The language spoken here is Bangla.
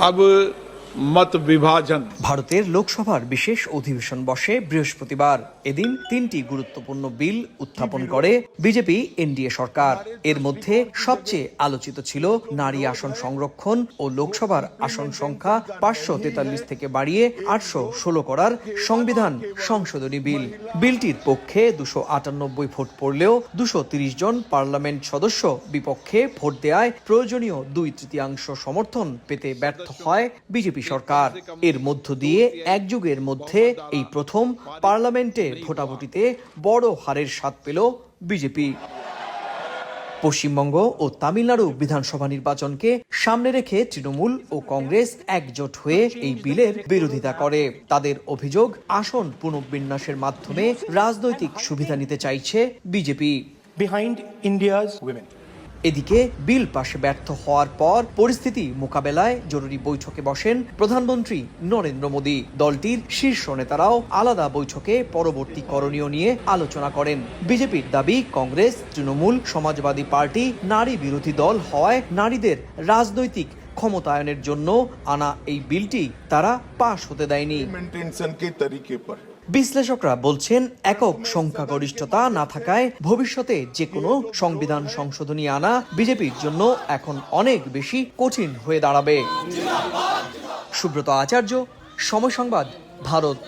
अब मत विभाजन। ভারতের লোকসভার বিশেষ অধিবেশন বসে বৃহস্পতিবার। এদিন ৩টি গুরুত্বপূর্ণ বিল উত্থাপন করে বিজেপি এনডিএ সরকার। এর মধ্যে সবচেয়ে আলোচিত ছিল নারী আসন সংরক্ষণ ও লোকসভার আসন সংখ্যা ৫৪৩ থেকে বাড়িয়ে ৮১৬ করার সংবিধান সংশোধনী বিল। বিলটির পক্ষে ২৯৮ ভোট পড়লেও ২৩০ জন পার্লামেন্ট সদস্য বিপক্ষে ভোট দেয়ায় প্রয়োজনীয় ২/৩ সমর্থন পেতে ব্যর্থ হয় বিজেপি সরকার। এর মধ্য দিয়ে এক যুগের মধ্যে এই প্রথম পার্লামেন্টে ভোটাভুটিতে বড় হারের স্বাদ পেল বিজেপি। পশ্চিমবঙ্গ ও তামিলনাড়ু বিধানসভা নির্বাচনকে সামনে রেখে তৃণমূল ও কংগ্রেস একজোট হয়ে এই বিলের বিরোধিতা করে। তাদের অভিযোগ, আসন পুনর্বিন্যাসের মাধ্যমে রাজনৈতিক সুবিধা নিতে চাইছে বিজেপি। এদিকে বিল পাশে ব্যর্থ হওয়ার পর পরিস্থিতি মোকাবেলায় জরুরি বৈঠকে বসেন প্রধানমন্ত্রী নরেন্দ্র মোদী। দলটির শীর্ষ নেতারাও আলাদা বৈঠকে পরবর্তী করণীয় নিয়ে আলোচনা করেন। বিজেপির দাবি, কংগ্রেস, তৃণমূল, সমাজবাদী পার্টি নারী বিরোধী দল হওয়ায় নারীদের রাজনৈতিক ক্ষমতায়নের জন্য আনা এই বিলটি তারা পাশ হতে দেয়নি। বিশ্লেষকরা বলছেন, একক সংখ্যাগরিষ্ঠতা না থাকায় ভবিষ্যতে যে কোনো সংবিধান সংশোধনী আনা বিজেপির জন্য এখন অনেক বেশি কঠিন হয়ে দাঁড়াবে। সুব্রত আচার্য, সময় সংবাদ, ভারত।